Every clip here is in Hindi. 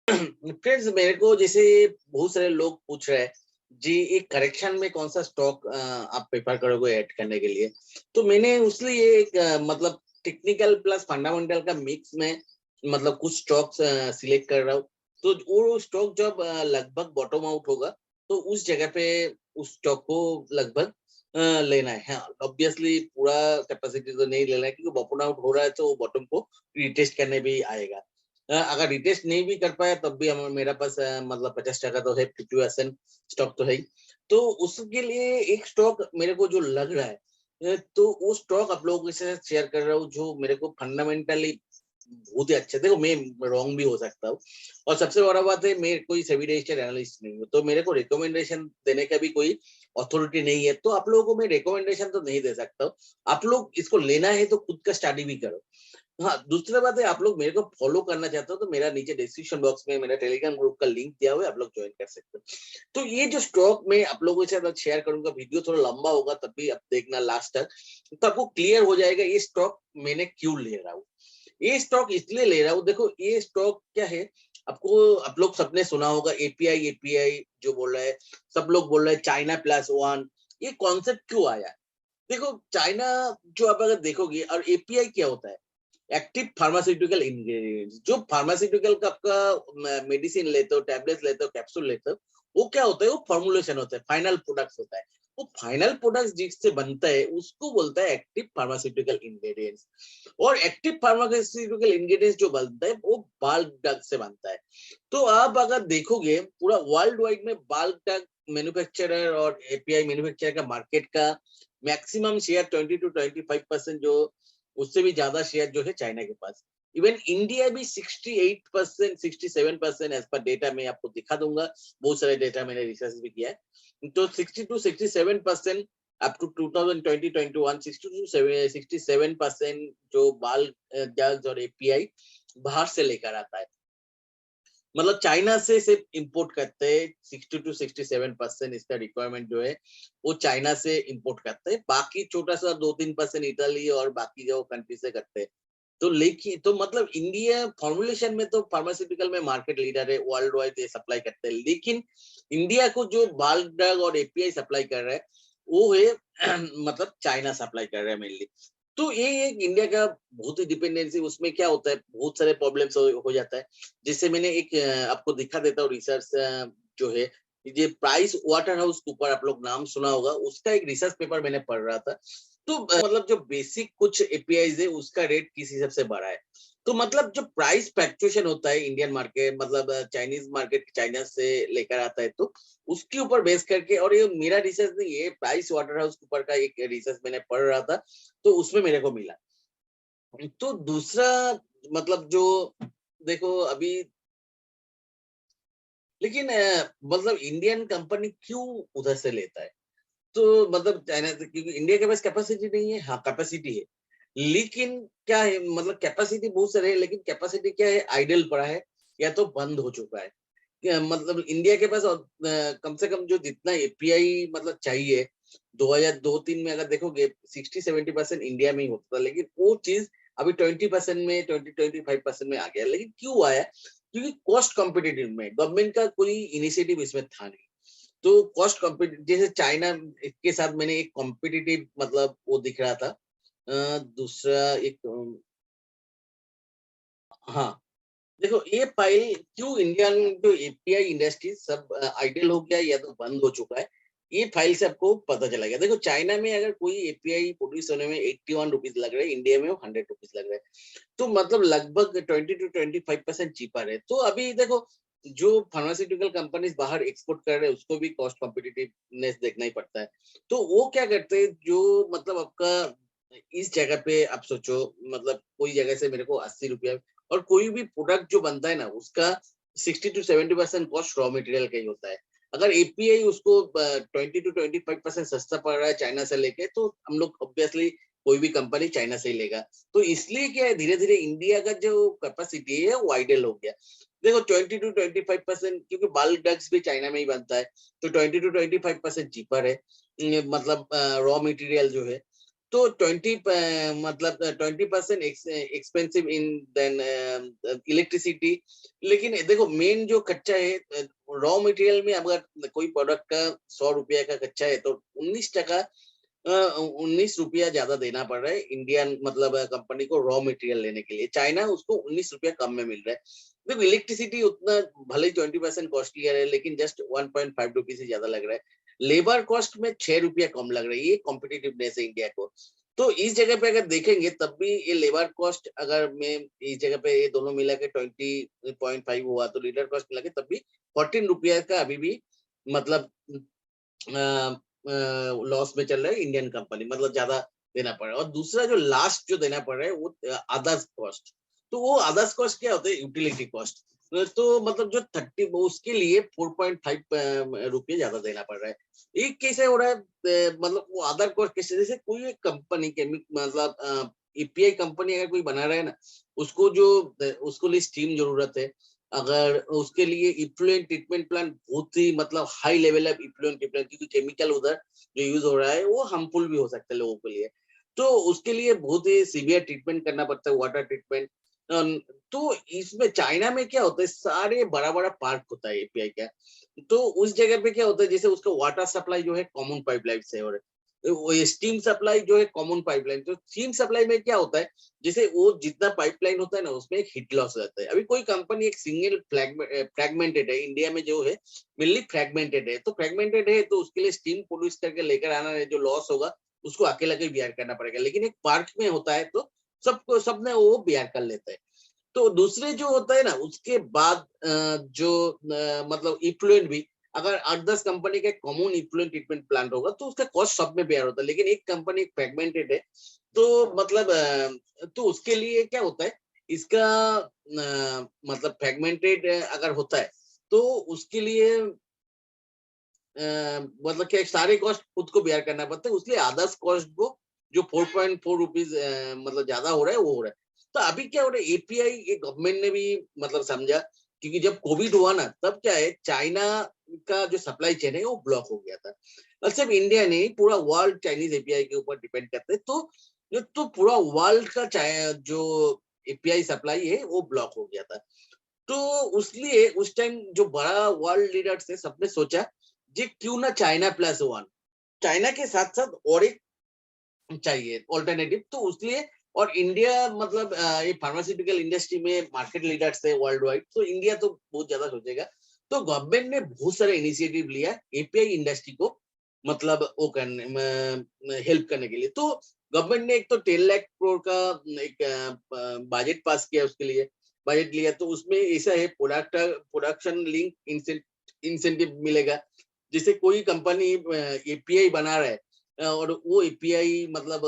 फ्रेंड्स, मेरे को जैसे बहुत सारे लोग पूछ रहे हैं जी, एक करेक्शन में कौन सा स्टॉक आप प्रेफर करोगे ऐड करने के लिए। तो मैंने उसलिए एक मतलब टेक्निकल प्लस फंडामेंटल का मिक्स में मतलब कुछ स्टॉक्स सिलेक्ट कर रहा हूँ। तो वो स्टॉक जब लगभग बॉटम आउट होगा तो उस जगह पे उस स्टॉक को लगभग लेना है। हाँ, ऑब्वियसली पूरा कैपेसिटी तो नहीं लेना है क्योंकि बॉटम आउट हो रहा है तो वो बॉटम को रिटेस्ट करने भी आएगा। अगर रिटेस्ट नहीं भी कर पाया तब भी हम मेरा पास मतलब 50% तो है, 50% स्टॉक तो है ही। तो उसके लिए एक स्टॉक मेरे को जो लग रहा है तो वो स्टॉक आप लोगों के साथ शेयर कर रहा हूँ जो मेरे को फंडामेंटली बहुत ही अच्छे। देखो मैं रॉन्ग भी हो सकता हूँ और सबसे बड़ा बात है मैं कोई सेबी रजिस्टर्ड एनालिस्ट नहीं हूँ, तो मेरे को रिकमेंडेशन देने का भी कोई अथॉरिटी नहीं है, तो आप लोगों को मैं रिकमेंडेशन तो नहीं दे सकता हूँ। आप लोग इसको लेना है तो खुद का स्टडी भी करो। हाँ, दूसरा बात है आप लोग मेरे को फॉलो करना चाहते हो तो मेरा नीचे डिस्क्रिप्शन बॉक्स में मेरा टेलीग्राम ग्रुप का लिंक दिया हुआ है, आप लोग ज्वाइन कर सकते हो। तो ये जो स्टॉक मैं आप लोगों के साथ शेयर करूंगा, वीडियो थोड़ा लंबा होगा तब भी आप देखना लास्ट तक, तो आपको क्लियर हो जाएगा ये स्टॉक मैंने क्यों ले रहा हूँ। ये स्टॉक इसलिए ले रहा हूँ, देखो ये स्टॉक क्या है, आपको आप लोग सबने सुना होगा एपीआई एपीआई जो बोल रहा है, सब लोग बोल रहे हैं चाइना प्लस वन। ये कॉन्सेप्ट क्यों आया? देखो चाइना जो आप अगर देखोगे, और एपीआई क्या होता है, एक्टिव फार्मास्यूटिकल इंग्रेडिएंट्स। जो फार्मास्यूटिकल का आपका मेडिसिन लेते हो, टैबलेट्स लेते हो, कैप्सूल लेते हो, वो क्या होता है, वो फॉर्मुलेशन होता है, फाइनल प्रोडक्ट्स होता है। वो फाइनल प्रोडक्ट्स जिससे बनता है उसको बोलता है एक्टिव फार्मास्यूटिकल इंग्रेडिएंट्स। और एक्टिव फार्मास्यूटिकल इंग्रेडिएंट्स जो बनता है वो बाल्क ड्रग से बनता है। तो आप अगर देखोगे पूरा वर्ल्ड वाइड में बाल्क ड्रग मैन्युफैक्चरर और एपीआई मैन्युफैक्चरर का मार्केट का मैक्सिमम शेयर 20 to 25% जो, उससे भी ज्यादा शेयर जो है चाइना के पास। इवन इंडिया भी 68% 67% एज पर डेटा मैं आपको दिखा दूंगा, बहुत सारे डेटा मैंने रिसर्च भी किया है। तो 60 to 67% अप टू 2020-21 60 to 67% जो बाल ड्रग्स और एपीआई बाहर से लेकर आता है। मतलब चाइना से सिर्फ इंपोर्ट करते हैं, 60 to 67% इसका रिक्वायरमेंट जो है वो चाइना से इंपोर्ट करते हैं, बाकी छोटा सा 2-3% इटली और बाकी जो कंट्री से करते हैं। तो लेकिन तो मतलब इंडिया फॉर्मुलेशन में तो फार्मास्यूटिकल में मार्केट लीडर है, वर्ल्ड वाइड ये सप्लाई करते हैं, लेकिन इंडिया को जो बाल्क ड्रग और एपीआई सप्लाई कर रहा है वो है मतलब चाइना सप्लाई कर रहा है मेनली। तो ये एक इंडिया का बहुत ही डिपेंडेंसी, उसमें क्या होता है बहुत सारे प्रॉब्लम्स हो जाता है। जैसे मैंने एक आपको दिखा देता हूँ रिसर्च जो है, ये प्राइस वाटर हाउस कूपर आप लोग नाम सुना होगा, उसका एक रिसर्च पेपर मैंने पढ़ रहा था। तो मतलब जो बेसिक कुछ एपीआईज है उसका रेट किस हिसाब से बढ़ा है। तो मतलब जो प्राइस फ्लक्चुएशन होता है इंडियन मार्केट मतलब चाइनीज मार्केट चाइना से लेकर आता है, तो उसके ऊपर बेस करके, और ये मेरा रिसर्च नहीं, ये प्राइस वाटर हाउस कूपर का एक रिसर्च मैंने पढ़ रहा था तो उसमें मेरे को मिला। तो दूसरा मतलब जो देखो अभी, लेकिन मतलब इंडियन कंपनी क्यों उधर से लेता है, तो मतलब चाइना से, क्योंकि इंडिया के पास कैपेसिटी नहीं है। हाँ कैपेसिटी है, लेकिन क्या है मतलब कैपेसिटी बहुत सारे है, लेकिन कैपेसिटी क्या है, आइडल पड़ा है या तो बंद हो चुका है। मतलब इंडिया के पास कम से कम जो जितना एपीआई मतलब चाहिए 2002-3 में अगर देखोगे 60-70% इंडिया में ही होता था, लेकिन वो चीज अभी 20% में 20-25% में आ गया। लेकिन क्यों आया, क्योंकि कॉस्ट कॉम्पिटिटिव में गवर्नमेंट का कोई इनिशिएटिव इसमें था नहीं। तो कॉस्ट कॉम्पिटिटिव जैसे चाइना के साथ मैंने एक कॉम्पिटिटिव मतलब वो दिख रहा था। दूसरा एक हाँ, देखो ये फाइल क्यों इंडियन जो एपीआई इंडस्ट्री सब आइडल हो गया या तो बंद हो चुका है, ये फाइल से आपको पता चला गया। देखो चाइना में अगर कोई एपीआई प्रोड्यूस होने में 81 रुपीज लग रहा है, इंडिया में वो 100 रुपीज लग रहा है। तो मतलब लगभग 20 to 25% चीपर है। तो अभी देखो जो फार्मास्यूटिकल कंपनीज बाहर एक्सपोर्ट कर रहे हैं उसको भी कॉस्ट कॉम्पिटिटिवनेस देखना ही पड़ता है। तो वो क्या करते हैं, जो मतलब आपका इस जगह पे आप सोचो, मतलब कोई जगह से मेरे को 80 रुपया, और कोई भी प्रोडक्ट जो बनता है ना उसका 60 to 70% कॉस्ट रॉ मटेरियल का ही होता है। अगर एपीआई उसको 20 to 25% सस्ता पड़ रहा है चाइना से लेके, तो हम लोग ऑब्वियसली कोई भी कंपनी चाइना से ही लेगा। तो इसलिए क्या है, धीरे धीरे इंडिया का जो कैपेसिटी है वो आइडल हो गया। देखो 20 to 25%, क्योंकि बल्क ड्रग्स भी चाइना में ही बनता है, तो 20 to 25% चीपर है। मतलब रॉ मटेरियल जो है। तो 20% एक्सपेंसिव इन देन इलेक्ट्रिसिटी। लेकिन देखो मेन जो कच्चा है, रॉ मटेरियल में अगर कोई प्रोडक्ट का 100 रुपया का कच्चा है तो 19 टका 19 रुपया ज्यादा देना पड़ रहा है इंडियन मतलब कंपनी को रॉ मटेरियल लेने के लिए। चाइना उसको 19 रुपया कम में मिल रहा है। देखो इलेक्ट्रिसिटी उतना भले ही 20% कॉस्टलियर है लेकिन जस्ट 1.5 रुपीज से ज्यादा लग रहा है। लेबर कॉस्ट में 6 रुपया कम लग रहा है। ये कॉम्पिटिटिवनेस है इंडिया को। तो इस जगह पे अगर देखेंगे तब भी ये लेबर कॉस्ट अगर मैं इस जगह पे ये दोनों मिला के 20.5 हुआ तो लीडर कॉस्ट मिला के तब भी 14 रुपया का अभी भी मतलब लॉस में चल रहा है इंडियन कंपनी, मतलब ज्यादा देना पड़ रहा है। और दूसरा जो लास्ट जो देना पड़ रहा है वो अदर्स कॉस्ट। तो वो अदर्स कॉस्ट क्या होता है? Utility cost. तो मतलब जो 30 उसके लिए 4.5 रुपये ज्यादा देना पड़ रहा है। एक कैसे हो रहा है मतलब वो अदर कॉस्ट कैसे, जैसे कोई एक कंपनी के मतलब एपीआई कंपनी अगर कोई बना रहा है ना, उसको जो उसको लिए स्टीम जरूरत है। अगर उसके लिए इफ्लुएंट ट्रीटमेंट प्लांट बहुत ही मतलब high level of effluent treatment, क्योंकि केमिकल उधर जो यूज हो रहा है वो हार्मफुल भी हो सकता है लोगों के लिए। तो उसके लिए बहुत ही सीवियर ट्रीटमेंट करना पड़ता है, वाटर ट्रीटमेंट। तो इसमें चाइना में क्या होता है, सारे बड़ा बड़ा पार्क होता है एपीआई का। तो उस जगह पे क्या होता है, जैसे उसका वाटर सप्लाई जो है कॉमन पाइपलाइन से, और स्टीम सप्लाई जो है कॉमन पाइपलाइन। तो स्टीम सप्लाई में क्या होता है, जैसे वो जितना पाइपलाइन होता है ना उसमें एक हीट लॉस रहता है। अभी कोई कंपनी एक सिंगल फ्रैगमेंटेड है, इंडिया में जो है मेनली फ्रैगमेंटेड है, तो फ्रैगमेंटेड है तो उसके लिए स्टीम प्रोड्यूस करके लेकर आना है, जो लॉस होगा उसको अकेला के बियर करना पड़ेगा। लेकिन एक पार्क में होता है तो सबको सबने वो बियर कर लेता है। तो दूसरे जो होता है ना उसके बाद जो मतलब इफ्लुएंट भी, अगर 8-10 कंपनी का कॉमन इफ्लुएंट ट्रीटमेंट प्लांट होगा तो उसका कॉस्ट सब में बेयर होता है। लेकिन एक कंपनी फ्रैगमेंटेड है तो मतलब तो उसके लिए क्या होता है, इसका मतलब फ्रैगमेंटेड अगर होता है तो उसके लिए मतलब क्या सारे कॉस्ट खुद को बेयर करना पड़ता है, इसलिए अदर्स कॉस्ट को जो 4.4 रुपीज मतलब ज्यादा हो रहा है वो हो रहा है। तो अभी क्या हो रहा है, एपीआई गवर्नमेंट ने भी मतलब समझा, क्योंकि जब कोविड हुआ ना तब क्या है, चाइना का जो सप्लाई चेन है वो ब्लॉक हो गया था। और सिर्फ इंडिया नहीं, पूरा वर्ल्ड चाइनीज एपीआई के ऊपर डिपेंड करते हैं। तो पूरा वर्ल्ड का जो एपीआई सप्लाई है वो ब्लॉक हो गया था। तो उसलिए उस टाइम जो बड़ा वर्ल्ड लीडर्स थे सबने सोचा जी क्यों ना चाइना प्लस वन, चाइना के साथ साथ और एक चाहिए ऑल्टरनेटिव। तो उसलिए और इंडिया मतलब ये फार्मास्यूटिकल इंडस्ट्री में मार्केट लीडर्स है वर्ल्ड वाइड, तो इंडिया तो बहुत ज्यादा सोचेगा। तो गवर्नमेंट ने बहुत सारे इनिशिएटिव लिया एपीआई इंडस्ट्री को मतलब वो करने हेल्प करने के लिए। तो गवर्नमेंट ने एक तो 10 लाख करोड़ का एक बजट पास किया, उसके लिए बजट लिया। तो उसमें ऐसा है प्रोडक्शन लिंक इंसेंटिव मिलेगा। जैसे कोई कंपनी एपीआई बना रहा है और वो एपीआई मतलब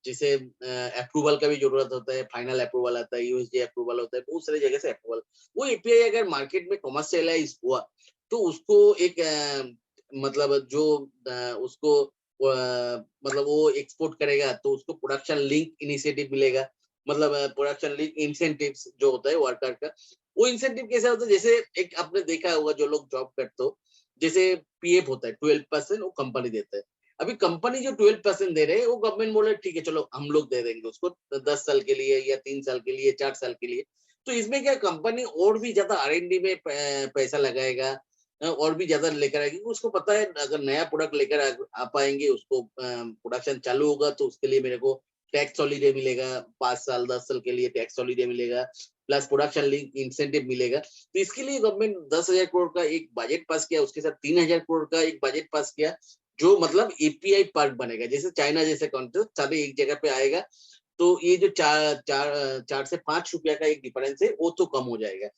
जैसे अप्रूवल का भी जरूरत होता है, फाइनल अप्रूवल आता है, यूएसडी अप्रूवल होता है, बहुत सारी जगह से अप्रूवल। वो एपीआई अगर मार्केट में कमर्शियलाइज हुआ तो उसको एक मतलब जो उसको मतलब वो एक्सपोर्ट करेगा तो उसको प्रोडक्शन लिंक इनिशिएटिव मिलेगा। मतलब प्रोडक्शन लिंक इंसेंटिव्स जो होता है वर्कर का, वो इंसेंटिव कैसा होता है, जैसे एक आपने देखा होगा जो लोग जॉब करते हो, जैसे पीएफ होता है 12% वो कंपनी देता है। अभी कंपनी जो 12% दे रहे हैं वो गवर्नमेंट बोले ठीक है चलो हम लोग दे देंगे उसको 10 साल के लिए या 3 साल के लिए 4 साल के लिए। तो इसमें क्या कंपनी और भी ज्यादा आर&डी में पैसा लगाएगा और भी ज्यादा लेकर आएगी। उसको पता है अगर नया प्रोडक्ट लेकर आ पाएंगे, उसको प्रोडक्शन चालू होगा तो उसके लिए मेरे को टैक्स हॉलीडे मिलेगा, 5 साल 10 साल के लिए टैक्स हॉलीडे मिलेगा, प्लस प्रोडक्शन लिंक इंसेंटिव मिलेगा। तो इसके लिए गवर्नमेंट 10,000 करोड़ का एक बजट पास किया, उसके साथ 3,000 करोड़ का एक बजट पास किया, जो मतलब एपीआई पार्क बनेगा। जैसे चाइना जैसे कंट्री सारे एक जगह पे आएगा तो ये जो 4 से 5 रुपया का एक डिफरेंस है वो तो कम हो जाएगा।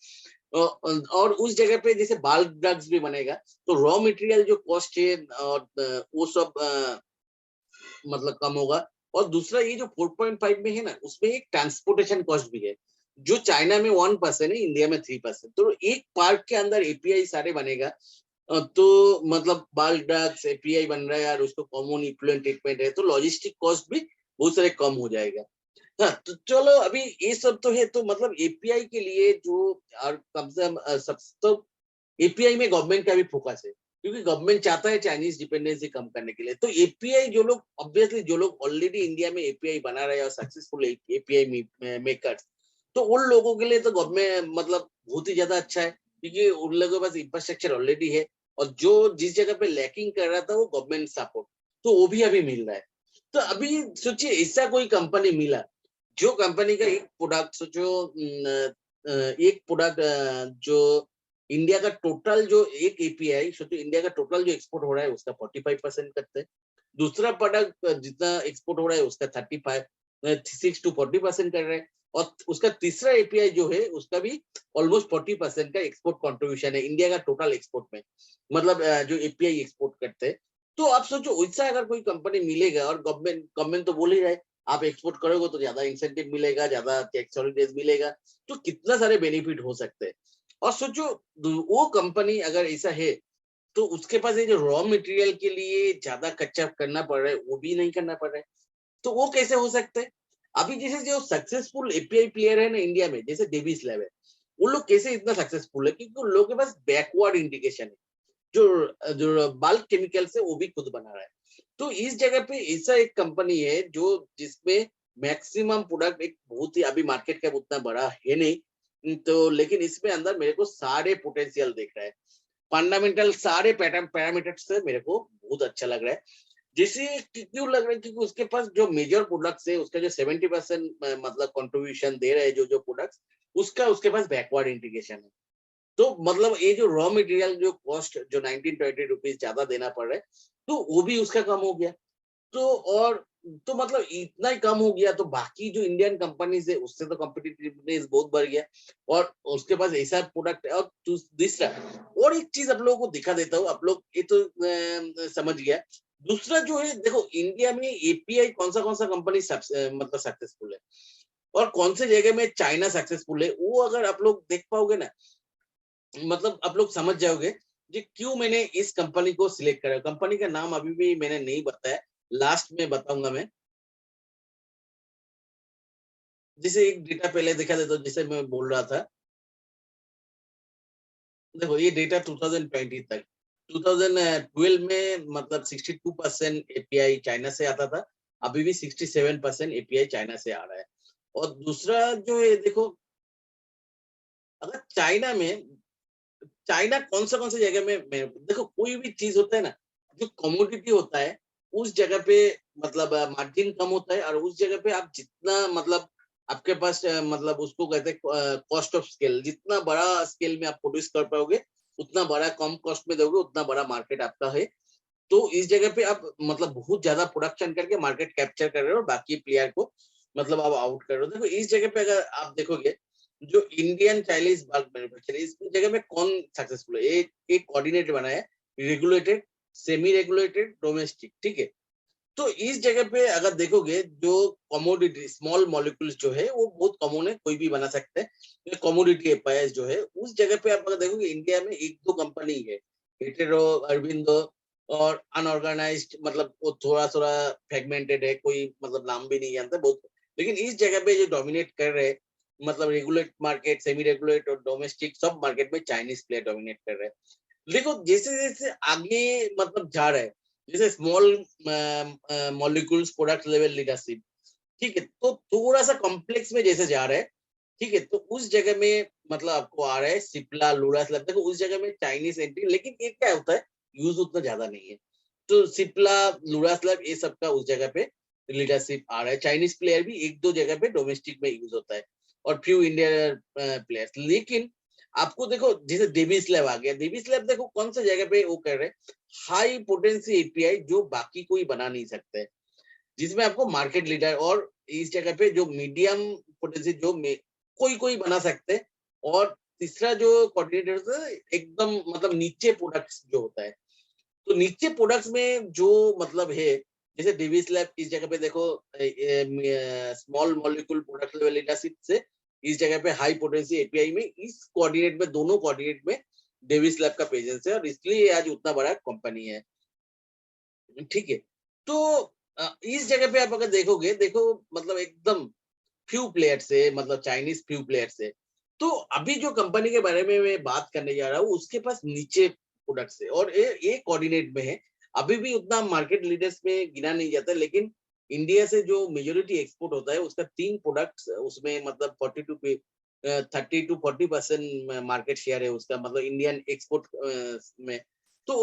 और उस जगह पे जैसे बाल्क ड्रग्स भी बनेगा तो रॉ मटेरियल जो कॉस्ट है और वो सब मतलब कम होगा। और दूसरा ये जो 4.5 में है ना उसमें एक ट्रांसपोर्टेशन कॉस्ट भी है, जो चाइना में 1% है, इंडिया में 3%। तो एक पार्क के अंदर एपीआई सारे बनेगा तो मतलब बाल्क ड्रग्स एपीआई बन रहा है और उसको कॉमन इफ्लुएंट ट्रीटमेंट है तो लॉजिस्टिक कॉस्ट भी बहुत सारे कम हो जाएगा। हाँ, तो चलो अभी ये सब तो है। तो मतलब एपीआई के लिए जो और कम से कम सब तो एपीआई में गवर्नमेंट का भी फोकस है। क्योंकि गवर्नमेंट चाहता है चाइनीज डिपेंडेंसी कम करने के लिए। तो एपीआई जो लोग ऑब्वियसली जो लोग ऑलरेडी इंडिया में एपीआई बना रहे हैं और सक्सेसफुल एपीआई मेकर्स, तो उन लोगों के लिए तो गवर्नमेंट मतलब बहुत ही ज्यादा अच्छा है, क्योंकि उन लोगों के पास इंफ्रास्ट्रक्चर ऑलरेडी है। और जो जिस जगह पे लैकिंग कर रहा था वो गवर्नमेंट सपोर्ट, तो वो भी अभी मिल रहा है। तो अभी सोचिए ऐसा कोई कंपनी मिला जो कंपनी का एक प्रोडक्ट सोचो, एक प्रोडक्ट जो इंडिया का टोटल जो एक एपीआई सोचो, इंडिया का टोटल जो एक्सपोर्ट हो रहा है उसका 45% करते हैं। दूसरा प्रोडक्ट जितना एक्सपोर्ट हो रहा है उसका 36 to 40% कर रहे हैं। और उसका तीसरा एपीआई जो है उसका भी ऑलमोस्ट 40% का एक्सपोर्ट कंट्रीब्यूशन है इंडिया का टोटल एक्सपोर्ट में, मतलब जो एपीआई एक्सपोर्ट करते हैं। तो आप सोचो वैसा अगर कोई कंपनी मिलेगा, और गवर्नमेंट गवर्नमेंट तो बोल ही रहा है आप एक्सपोर्ट करोगे तो ज्यादा इंसेंटिव मिलेगा, ज्यादा टैक्स हॉलिडेज मिलेगा, तो कितना सारे बेनिफिट हो सकते हैं। और सोचो वो कंपनी अगर ऐसा है तो उसके पास ये जो रॉ मटेरियल के लिए ज्यादा कच्चा करना पड़ रहा है वो भी नहीं करना पड़ रहा है, तो वो कैसे हो सकता है। अभी जैसे जो सक्सेसफुल एपीआई प्लेयर है ना इंडिया में, जैसे डेविस लैब है, वो लोग कैसे इतना सक्सेसफुल है, क्योंकि उन लोगों के पास बैकवर्ड इंटीग्रेशन है। जो जो बल्क केमिकल से वो भी खुद बना रहा है। तो इस जगह पे ऐसा एक कंपनी है जो जिसमें मैक्सिमम प्रोडक्ट, एक बहुत ही अभी मार्केट कैप उतना बड़ा है नहीं, तो लेकिन इसमें अंदर मेरे को सारे पोटेंशियल दिख रहा है। फंडामेंटल सारे पैरामीटर्स से मेरे को बहुत अच्छा लग रहा है। जैसे क्यों लग रहा है, क्योंकि उसके पास जो मेजर प्रोडक्ट्स है उसका जो 70% मतलब कंट्रीब्यूशन दे रहे हैं जो जो प्रोडक्ट्स, उसका उसके पास बैकवर्ड इंटीग्रेशन है। तो मतलब ये जो रॉ मटेरियल जो कॉस्ट जो 19-20 रुपीज ज्यादा देना पड़ रहा है, तो वो भी उसका कम हो गया। तो और तो मतलब इतना ही कम हो गया, तो बाकी जो इंडियन कंपनीज है उससे तो कॉम्पिटिटिवनेस बहुत बढ़ गया। और उसके पास ऐसा प्रोडक्ट है। और दूसरा और एक चीज आप लोगों को दिखा देता हूँ, आप लोग ये तो समझ गया। दूसरा जो है देखो, इंडिया में एपीआई कौन सा कंपनी मतलब सक्सेसफुल है, और कौन से जगह में चाइना सक्सेसफुल है, वो अगर आप लोग देख पाओगे ना, मतलब आप लोग समझ जाओगे कि क्यों मैंने इस कंपनी को सिलेक्ट करा। कंपनी का नाम अभी भी मैंने नहीं बताया, लास्ट में बताऊंगा मैं। जैसे एक डेटा पहले दिखा देता हूँ, जैसे मैं बोल रहा था, देखो ये डेटा 2020 तक, 2012 में मतलब 62% एपीआई चाइना से आता था, अभी भी 67% एपीआई चाइना से आ रहा है। और दूसरा जो है देखो, अगर चाइना कौन सा जगह में देखो, कोई भी चीज होता है ना, जो कमोडिटी होता है उस जगह पे मतलब मार्जिन कम होता है, और उस जगह पे आप जितना मतलब आपके पास मतलब उसको कहते हैं कॉस्ट ऑफ स्केल, जितना बड़ा स्केल में आप प्रोड्यूस कर पाओगे उतना बड़ा कम कॉस्ट में दोगे उतना बड़ा मार्केट आपका है। तो इस जगह पे आप मतलब बहुत ज्यादा प्रोडक्शन करके मार्केट कैप्चर कर रहे हो और बाकी प्लेयर को मतलब आप आउट कर रहे हो। देखो इस जगह पे अगर आप देखोगे, जो इंडियन चाइनीज बल्क मैन्युफैक्चर, इस जगह में कौन सक्सेसफुल है, एक एक कोऑर्डिनेट बना है, रेगुलेटेड, सेमी रेगुलेटेड, डोमेस्टिक, ठीक है। तो इस जगह पे अगर देखोगे, जो कमोडिटी स्मॉल मॉलिक्यूल्स जो है वो बहुत कॉमन है, कोई भी बना सकते हैं। कमोडिटी एपायर्स जो है उस जगह पे आप अगर देखोगे, इंडिया में एक दो कंपनी है, हेटेरो, अरविंदो, और अनऑर्गेनाइज्ड, मतलब वो थोड़ा थोड़ा फ्रेगमेंटेड है, कोई मतलब नाम भी नहीं जानता बहुत। लेकिन इस जगह पे जो डोमिनेट कर रहे हैं, मतलब रेगुलेट मार्केट, सेमी रेगुलेट और डोमेस्टिक सब मार्केट में चाइनीज प्लेयर डोमिनेट कर रहे हैं। देखो जैसे जैसे आगे मतलब जा रहा है, जैसे small molecules product level leadership, ठीक है, तो थोड़ा सा कॉम्प्लेक्स में जैसे जा रहा है, ठीक है, तो उस जगह में मतलब आपको आ रहा है सिप्ला, लूरास लैब। देखो उस जगह में चाइनीज एंट्री, लेकिन ये क्या होता है, यूज उतना ज्यादा नहीं है। तो सिप्ला, लूरास लैब ये सब का उस जगह पे लीडरशिप आ रहा है। चाइनीज प्लेयर भी एक दो जगह पे डोमेस्टिक में यूज होता है, और फ्यू इंडियन प्लेयर्स। लेकिन आपको देखो जैसे डेविस लैब आ गया, डेविस लैब देखो कौन सा जगह पे वो कर रहे हैं, हाई पोटेंसी एपीआई जो बाकी कोई बना नहीं सकते, जिसमें आपको मार्केट लीडर, और इस जगह पे जो मीडियम पोटेंसी जो कोई कोई बना सकते हैं। और तीसरा जो कोऑर्डिनेटर एकदम मतलब नीचे प्रोडक्ट्स जो होता है, तो नीचे प्रोडक्ट्स में जो मतलब है, जैसे डेविस लैब इस जगह पे देखो small molecule product level leadership से इस जगह पे हाई पोटेंसी एपीआई में, इस कोऑर्डिनेट में, दोनों कोऑर्डिनेट में डेविस लैब का प्रेजेंस है, और इसलिए आज उतना बड़ा कंपनी है, ठीक है। तो इस जगह पे आप अगर देखोगे, देखो मतलब एकदम फ्यू प्लेयर्स है, मतलब चाइनीज फ्यू प्लेयर्स है। तो अभी जो कंपनी के बारे में मैं बात करने जा रहा हूँ उसके पास नीचे प्रोडक्ट से, और ये कोऑर्डिनेट में है। अभी भी उतना मार्केट लीडर्स में गिना नहीं जाता, लेकिन इंडिया से जो मेजोरिटी एक्सपोर्ट होता है उसका 3 प्रोडक्ट्स उसमें मतलब 42 पे 30 टू 40% मार्केट शेयर है उसका, मतलब इंडियन एक्सपोर्ट में। तो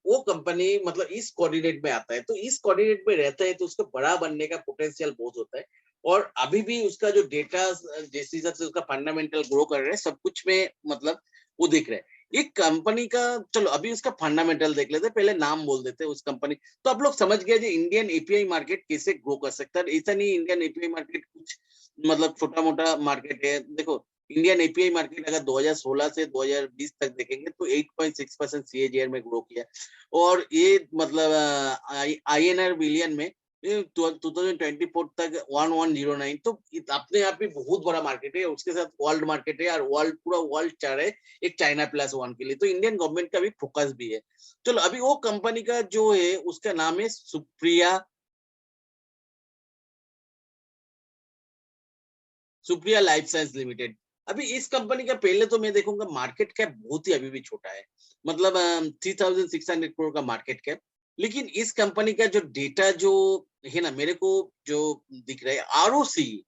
वो कंपनी मतलब इस कोऑर्डिनेट में आता है, तो इस कोऑर्डिनेट में रहता है तो उसका बड़ा बनने का पोटेंशियल बहुत होता है। और अभी भी उसका जो डेटा जिस हिसाब से उसका फंडामेंटल ग्रो कर रहे हैं सब कुछ में, मतलब वो दिख रहा है। एक कंपनी का, चलो अभी उसका फंडामेंटल देख लेते हैं, पहले नाम बोल देते हैं उस कंपनी। तो आप लोग समझ गए जो इंडियन एपीआई मार्केट कैसे ग्रो कर सकता है। ऐसा नहीं इंडियन एपीआई मार्केट कुछ मतलब छोटा मोटा मार्केट है। देखो इंडियन एपीआई मार्केट अगर 2016 से 2020 तक देखेंगे तो 8.6% सीएजीआर में ग्रो किया, और ये मतलब आईएनआर बिलियन में 2024 तक 1109। तो अपने आप ही बहुत बड़ा मार्केट है, उसके साथ वर्ल्ड मार्केट है, और वर्ल्ड पूरा वर्ल्ड चाह रहे एक चाइना प्लस वन के लिए, तो इंडियन गवर्नमेंट का भी फोकस भी है। चलो अभी वो कंपनी का जो है उसका नाम है सुप्रिया लाइफ साइंस लिमिटेड। अभी इस कंपनी का पहले तो मैं देखूंगा मार्केट कैप बहुत ही अभी भी छोटा है, मतलब 3600 करोड़ का मार्केट कैप। लेकिन इस कंपनी का जो डेटा जो है ना, मेरे को जो दिख रहा है आरओसी,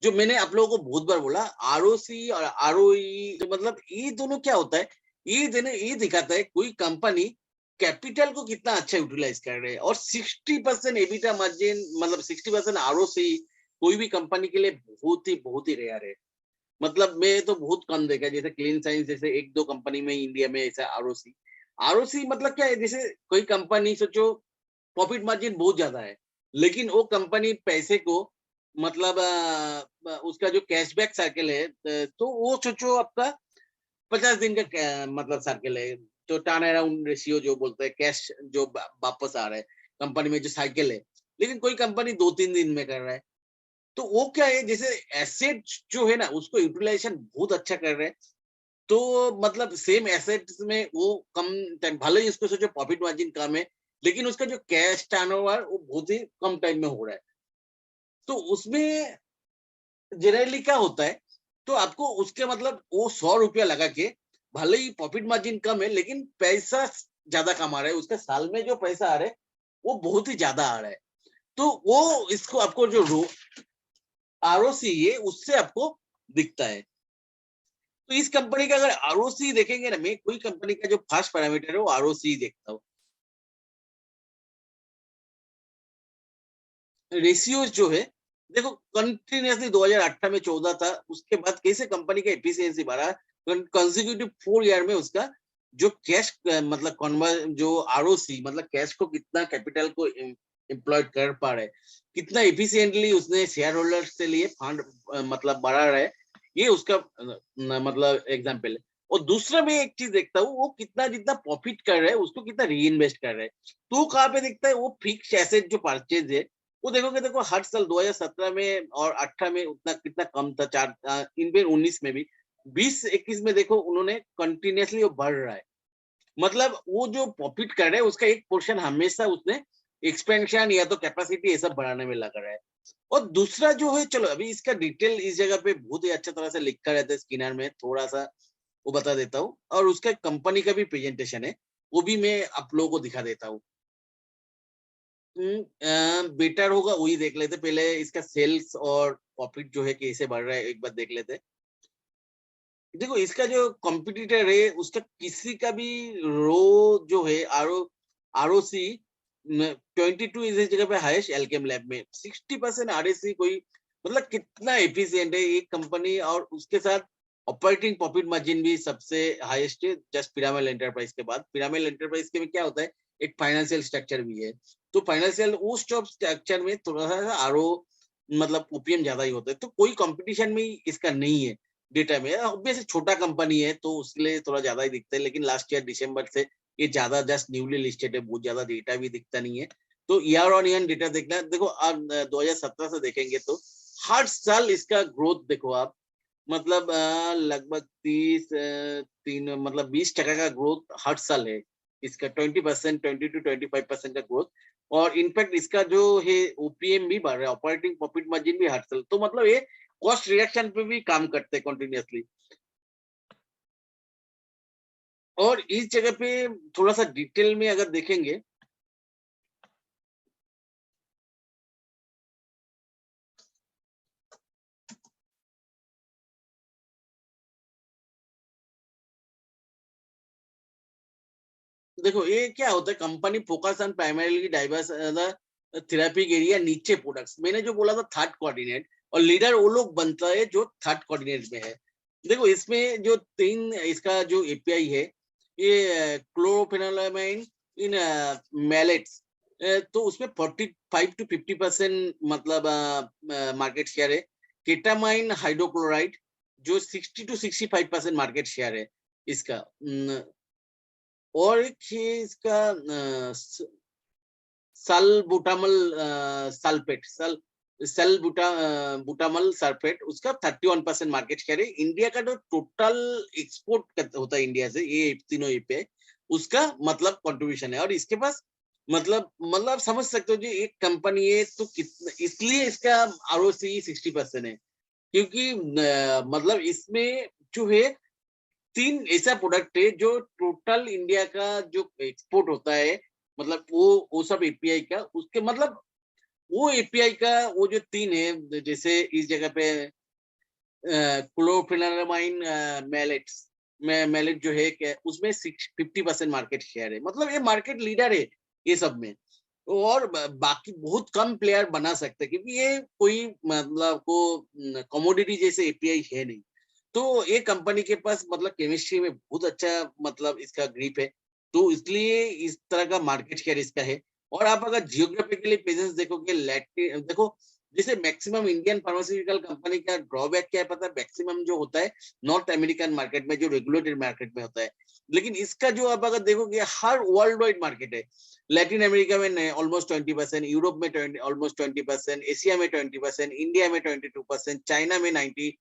जो मैंने आप लोगों को बहुत बार बोला, आरओसी और आरओई जो मतलब ये दोनों क्या होता है, ये दिखाता है कोई कंपनी कैपिटल को कितना अच्छा यूटिलाइज कर रहे हैं। और 60% एबिटा मार्जिन, मतलब 60% आरओसी कोई भी कंपनी के लिए बहुत ही रेयर है। मतलब मैं तो बहुत कम देखा, जैसे क्लीन साइंस जैसे एक दो कंपनी में इंडिया में ऐसा आरओसी। आरओसी मतलब क्या है, जैसे कोई कंपनी सोचो प्रॉफिट मार्जिन बहुत ज्यादा है, लेकिन वो कंपनी पैसे को मतलब उसका जो कैशबैक साइकिल है, तो वो सोचो आपका 50 दिन का मतलब साइकिल है। तो टर्न अराउंड रेशियो जो बोलते हैं, कैश जो वापस आ रहा है कंपनी में जो साइकिल है। लेकिन कोई कंपनी 2-3 दिन में कर रहा है। तो वो क्या है, जैसे एसेट जो है ना उसको यूटिलाइजेशन बहुत अच्छा कर रहे हैं। तो मतलब सेम एसेट्स में वो कम टाइम, भले ही इसको सोचो प्रॉफिट मार्जिन कम है, लेकिन उसका जो कैश टर्नओवर वो बहुत ही कम टाइम में हो रहा है। तो उसमें जनरली क्या होता है, तो आपको उसके मतलब वो 100 रुपया लगा के, भले ही प्रॉफिट मार्जिन कम है लेकिन पैसा ज्यादा कमा रहा है, उसका साल में जो पैसा आ रहा है वो बहुत ही ज्यादा आ रहा है। तो वो इसको आपको जो आरओसी है उससे आपको दिखता है। तो इस कंपनी का अगर आरओसी देखेंगे ना, मैं कोई कंपनी का जो फर्स्ट पैरामीटर है वो आरओसी देखता हूँ। रेशियोज जो है, देखो कंटिन्यूअसली 2018 में 14 था, उसके बाद कैसे कंपनी का एफिशिएंसी बढ़ा, कंसेक्यूटिव 4 ईयर में उसका जो कैश मतलब कन्वर्ट जो आरओसी मतलब कैश को कितना कैपिटल को एम्प्लॉयड कर पा रहे, कितना एफिशिएंटली उसने शेयर होल्डर से लिए फंड मतलब बढ़ा रहा है, ये उसका मतलब एग्जाम्पल है। और दूसरा मैं एक चीज देखता हूँ, वो कितना जितना प्रॉफिट कर रहा है उसको कितना री इन्वेस्ट कर रहा है। तो कहाँ पे दिखता है, वो फिक्स एसेट जो परचेज है वो देखोगे, देखो हर साल 2017 में और 18 में उतना कितना कम था, चार इनमें 19 में भी, 20-21 में देखो उन्होंने कंटिन्यूअसली वो बढ़ रहा है। मतलब वो जो प्रॉफिट कर रहा है उसका एक पोर्शन हमेशा उसने एक्सपेंशन या तो कैपेसिटी ये सब बढ़ाने में लगा रहा है। और दूसरा जो है, चलो अभी इसका डिटेल इस जगह पे बहुत ही अच्छा तरह से लिखा रहता है स्किनर में, थोड़ा सा वो बता देता हूँ, और उसका कंपनी का भी प्रेजेंटेशन है, वो भी मैं आप लोगों को दिखा देता हूँ। बेटर होगा वही देख लेते पहले, इसका सेल्स और प्रॉफिट जो है कैसे बढ़ रहा है एक बार देख लेते। देखो इसका जो कॉम्पिटिटर है उसका किसी का भी रो जो है आरओसी 22 इस जगह पे हाईएस्ट एल्केम लैब में 60% आरएसी, कोई मतलब कितना एफिशिएंट है ये कंपनी। और उसके साथ ऑपरेटिंग प्रॉफिट मार्जिन भी सबसे हाईएस्ट है, जस्ट पिरामिड एंटरप्राइज के बाद। पिरामिड एंटरप्राइज के में क्या होता है, एक फाइनेंशियल स्ट्रक्चर भी है। तो फाइनेंशियल उस जॉब स्ट्रक्चर में थोड़ा सा आरओ मतलब ओपीएम ज्यादा ही होता है, तो कोई कंपटीशन में इसका नहीं है डेटा में। ऑब्वियसली छोटा कंपनी है तो उसके लिए थोड़ा ज्यादा ही दिखता है, लेकिन लास्ट ईयर दिसंबर से ये ज्यादा जस्ट न्यूली लिस्टेड है, बहुत ज्यादा डेटा भी दिखता नहीं है। तो ईयर ऑन ईयर डेटा देखना, देखो आप 2017 से देखेंगे तो हर साल इसका ग्रोथ देखो आप, मतलब लगभग 3 मतलब 20% का ग्रोथ हर साल है इसका, 20%, 20 to 25% का ग्रोथ। और इनफैक्ट इसका जो है ओपीएम भी बढ़ रहा है, ऑपरेटिंग प्रॉफिट मार्जिन भी हर साल, तो मतलब ये कॉस्ट रिडक्शन पे भी काम करते हैं कंटिन्यूअसली। और इस जगह पे थोड़ा सा डिटेल में अगर देखेंगे, देखो ये क्या होता है, company focus on primarily diverse therapeutic area, नीचे प्रोडक्ट्स, मैंने जो बोला था थर्ड कोऑर्डिनेट, और लीडर वो लोग बनता है जो थर्ड कोऑर्डिनेट में है। देखो इसमें जो तीन, इसका जो एपीआई है, ये क्लोरोफेनोलामाइन इन मैलेट्स, तो उसमें 45 to 50% मतलब मार्केट शेयर है। केटामाइन हाइड्रोक्लोराइड जो 60 to 65% मार्केट शेयर है इसका। और एक है इसका सल्बुटामल सल्फेट, बुटामल सल्फेट, उसका 31% मार्केट शेयर है। इंडिया का जो टोटल एक्सपोर्ट होता है इंडिया से, ये तीनों ये पे उसका मतलब कंट्रीब्यूशन है। और इसके पास मतलब समझ सकते हो, जो एक कंपनी है तो कितना, इसलिए इसका आरओसी 60% है, क्योंकि मतलब इसमें जो है तीन ऐसा प्रोडक्ट है जो टोटल इंडिया का जो एक्सपोर्ट होता है, मतलब वो सब एपीआई का, उसके मतलब वो एपीआई का वो जो तीन है, जैसे इस जगह पे क्लोरोफेनामाइन मैलेट्स, मैलेट जो है क्या, उसमें 50% मार्केट शेयर है, मतलब ये मार्केट लीडर है ये सब में। और बाकी बहुत कम प्लेयर बना सकते हैं, क्योंकि ये कोई मतलब को कमोडिटी जैसे एपीआई है नहीं। तो ये कंपनी के पास मतलब केमिस्ट्री में बहुत अच्छा मतलब इसका ग्रिप है, तो इसलिए इस तरह का मार्केट शेयर इसका है। और आप अगर जियोग्राफिकली प्रेजेंस देखोगे, लैटिन देखो, जैसे मैक्सिमम इंडियन फार्मास्यूटिकल कंपनी का ड्रॉबैक क्या है पता है, मैक्सिमम जो होता है नॉर्थ अमेरिकन मार्केट में, जो रेगुलेटेड मार्केट में होता है। लेकिन इसका जो आप अगर देखोगे, हर वर्ल्ड वाइड मार्केट है। लैटिन अमेरिका में ऑलमोस्ट 20%, यूरोप में ऑलमोस्ट 20%, एशिया में 20%, इंडिया में 22%, चाइना में 90।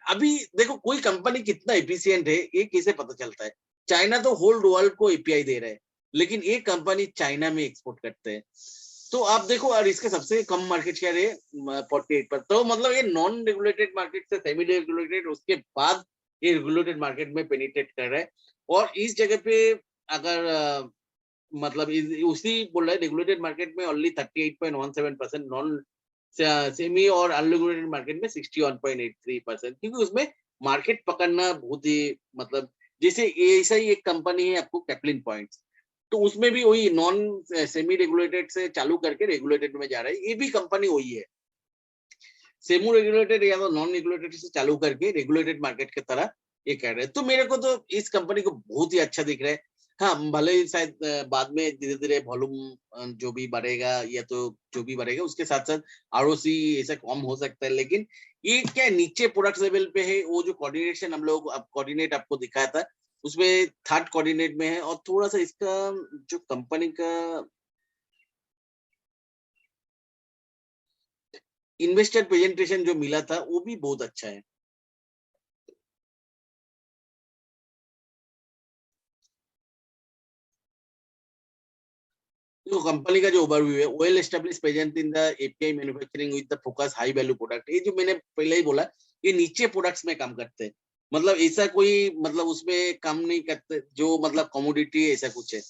अभी देखो कोई कंपनी कितना एफिशिएंट है ये कैसे पता चलता है। चाइना तो होल वर्ल्ड को एपीआई दे रहा है, लेकिन एक कंपनी चाइना में एक्सपोर्ट करते हैं। तो आप देखो, और इसके सबसे कम मार्केट शेयर है 48 पर। तो मतलब ये नॉन रेगुलेटेड मार्केट से सेमी रेगुलेटेड, उसके बाद ये रेगुलेटेड मार्केट में पेनिट्रेट कर रहा है। और इस जगह पे अगर मतलब उसी बोल रहा है, रेगुलेटेड मार्केट में ओनली 38.17%, नॉन सेमी और अनरेगुलेटेड मार्केट में 61.83%, क्योंकि उसमें मार्केट पकड़ना बहुत ही मतलब, जैसे ऐसा ही एक कंपनी है आपको कैप्लिन पॉइंट्स, तो उसमें भी वही नॉन सेमी रेगुलेटेड से चालू करके रेगुलेटेड में जा रहा है, ये भी कंपनी वही है। सेमी रेगुलेटेड या तो नॉन रेगुलेटेड से चालू करके रेगुलेटेड मार्केट की तरह ये कह रहे हैं। तो मेरे को तो इस कंपनी को बहुत ही अच्छा दिख रहा है। हाँ, भले ही शायद बाद में धीरे धीरे वॉल्यूम जो भी बढ़ेगा, या तो जो भी बढ़ेगा उसके साथ साथ आरओसी ऐसा कम हो सकता है, लेकिन ये क्या नीचे प्रोडक्ट लेवल पे है। वो जो कोऑर्डिनेशन हम लोग कोऑर्डिनेट आपको दिखाया था, उसमें थर्ड कोऑर्डिनेट में है। और थोड़ा सा इसका जो कंपनी का इन्वेस्टर प्रेजेंटेशन जो मिला था वो भी बहुत अच्छा है। तो कंपनी का जो ओवरव्यू है, well established present in the API manufacturing with the focus high value product, ये जो मैंने पहले ही बोला, ये नीचे प्रोडक्ट्स में काम करते हैं। मतलब ऐसा कोई मतलब उसमें काम नहीं करते जो मतलब कमोडिटी ऐसा कुछ है।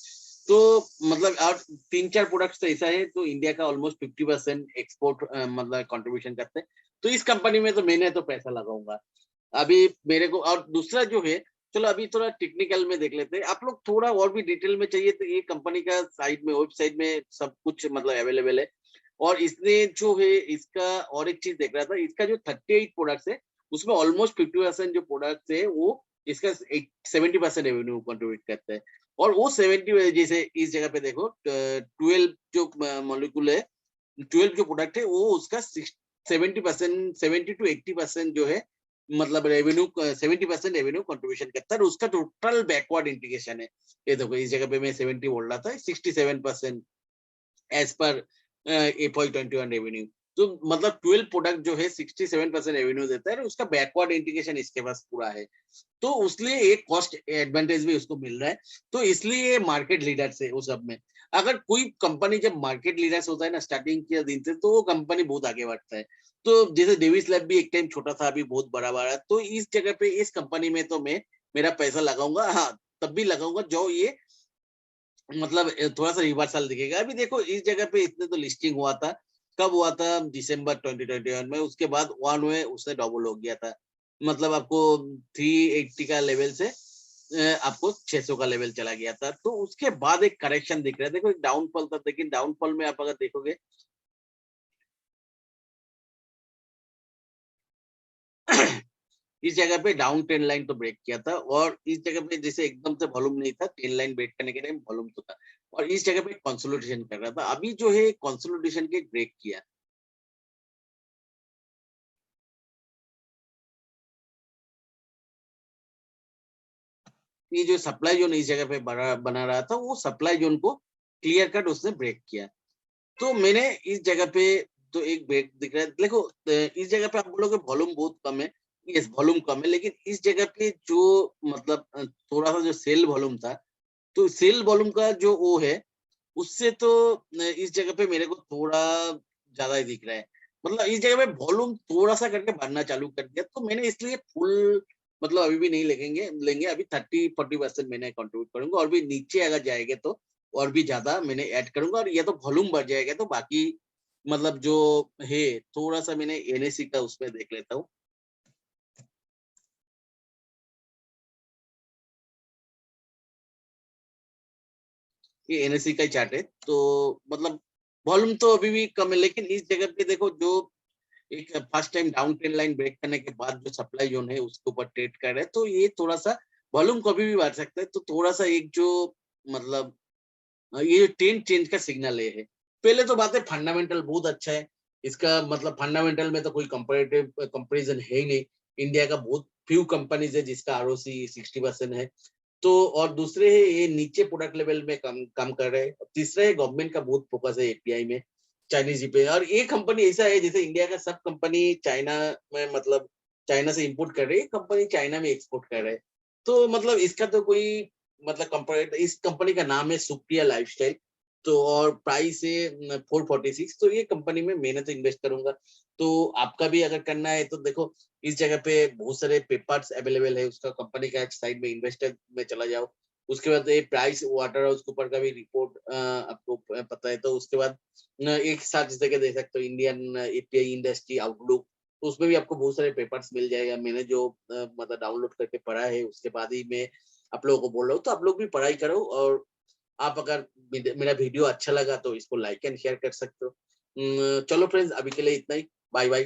तो मतलब और तीन चार प्रोडक्ट्स तो ऐसा है, तो इंडिया का ऑलमोस्ट 50% एक्सपोर्ट मतलब कंट्रीब्यूशन करते हैं। तो इस कंपनी में तो मैंने तो पैसा लगाऊंगा अभी मेरे को। और दूसरा जो है, चलो अभी थोड़ा टेक्निकल में देख लेते हैं। आप लोग थोड़ा और भी डिटेल में चाहिए तो ये कंपनी का साइट में, वेबसाइट में सब कुछ मतलब अवेलेबल है। और इसने जो है इसका और एक चीज देख रहा था, इसका जो 38 प्रोडक्ट्स है उसमें ऑलमोस्ट 50% जो प्रोडक्ट्स है वो इसका 70% रेवेन्यू कंट्रीब्यूट करते हैं। और वो 70, जैसे इस जगह पे देखो 12 जो मॉलिक्यूल है, 12 जो प्रोडक्ट है वो उसका 70%, 70 to 80% जो है मतलब रेवेन्यू, 70% रेवेन्यू कंट्रीब्यूशन करता है। और उसका टोटल बैकवर्ड इंटीग्रेशन है, ये देखो इस जगह पे मैं 70 बोल रहा था, 67% एज पर FY21 रेवेन्यू। तो मतलब 12 प्रोडक्ट जो है 67% रेवेन्यू देता है, और उसका बैकवर्ड इंटीग्रेशन इसके पास पूरा है। तो उसलिए एक कॉस्ट एडवांटेज भी उसको मिल रहा है। तो इसलिए मार्केट लीडर से वो सब में, अगर कोई कंपनी जब मार्केट लीडर्स होता है ना स्टार्टिंग के दिन से, तो वो कंपनी बहुत आगे बढ़ता है। तो जैसे डेविस लैब भी एक टाइम छोटा था, अभी बहुत बड़ा बड़ा। तो इस जगह पे इस कंपनी में तो मैं मेरा पैसा लगाऊंगा। हाँ, तब भी लगाऊंगा जो ये मतलब थोड़ा सा रिवर्सल दिखेगा। अभी देखो इस जगह पे इतने तो लिस्टिंग हुआ था, कब हुआ था? दिसंबर 2021 में। उसके बाद वन में उसने डबल हो गया था, मतलब आपको 380 का लेवल से आपको 600 का लेवल चला गया था। तो उसके बाद एक करेक्शन दिख रहा है। देखो एक डाउनफॉल था, लेकिन डाउनफॉल में आप अगर देखोगे इस जगह पे डाउन ट्रेंड लाइन तो ब्रेक किया था, और इस जगह पे जैसे एकदम से वॉल्यूम नहीं था, ट्रेंड लाइन ब्रेक करने के टाइम वॉल्यूम तो था, और इस जगह पे कंसोलिडेशन कर रहा था। अभी जो है कंसोलिडेशन के ब्रेक किया। ये जो सप्लाई जोन इस जगह पे बना रहा था, वो सप्लाई जोन को क्लियर कट उसने ब्रेक किया। तो मैंने इस जगह पे तो एक ब्रेक दिख रहा है। देखो इस जगह पे आप बोलोगे वॉल्यूम बहुत कम है, यस वॉल्यूम कम है, लेकिन इस जगह पे जो मतलब थोड़ा सा जो सेल वॉल्यूम था, तो सेल वॉल्यूम का जो वो है, उससे तो इस जगह पे मेरे को थोड़ा ज्यादा ही दिख रहा है। मतलब इस जगह पे वॉल्यूम थोड़ा सा करके बढ़ना चालू कर दिया, तो मैंने इसलिए फुल मतलब अभी भी नहीं लेंगे अभी 30-40% मैंने कंट्रीब्यूट करूंगा, और भी नीचे अगर जाएंगे तो और भी ज्यादा मैंने ऐड करूंगा, और ये तो वॉल्यूम बढ़ जाएगा तो बाकी मतलब जो है थोड़ा सा मैंने एनएससी का उसमें देख लेता हूँ। ये एनएससी का ही चार्ट है, तो मतलब वॉल्यूम तो अभी भी कम है, लेकिन इस जगह पे देखो जो एक first time down trend line break करने के बाद जो सप्लाई जोन है उसके ऊपर ट्रेड कर रहा है, तो ये थोड़ा सा वॉल्यूम कभी भी बढ़ सकता है। तो थोड़ा सा एक जो मतलब ये ट्रेंड चेंज का सिग्नल ये है। पहले तो बात है फंडामेंटल बहुत अच्छा है इसका, मतलब फंडामेंटल में तो कोई कंपैरेटिव कंपैरिजन है ही नहीं। इंडिया का बहुत फ्यू कंपनीज है जिसका आरओसी 60% है। तो और दूसरे है ये नीचे प्रोडक्ट लेवल में काम कर रहे हैं। तीसरा है गवर्नमेंट का बहुत फोकस है एपीआई में, चाइनीज पे। और ये कंपनी ऐसा है जैसे इंडिया का सब कंपनी चाइना में मतलब चाइना से इंपोर्ट कर रही है, कंपनी चाइना में एक्सपोर्ट कर रहे हैं। तो मतलब इसका तो कोई मतलब कंपनी, इस कंपनी का नाम है सुप्रिया लाइफस्टाइल। तो और प्राइस है 446। तो ये कंपनी में मैंने तो इन्वेस्ट करूंगा। तो आपका भी अगर करना है तो देखो इस जगह पे बहुत सारे पेपर्स अवेलेबल है उसका, कंपनी का साइड में इन्वेस्टर में चला जाओ। उसके बाद ये प्राइस वाटर हाउस के ऊपर का भी रिपोर्ट आपको पता है। तो उसके बाद एक साथ जैसे कि देख सकते हो इंडियन एपीआई इंडस्ट्री आउटलुक, तो उसमें भी आपको बहुत सारे पेपर्स मिल जाएगा। मैंने जो मतलब डाउनलोड करके पढ़ा है उसके बाद ही मैं आप लोगों को बोल रहा हूँ, तो आप लोग भी पढ़ाई करो। और आप अगर मेरा वीडियो अच्छा लगा तो इसको लाइक एंड शेयर कर सकते हो। चलो फ्रेंड्स, अभी के लिए इतना ही। Bye bye.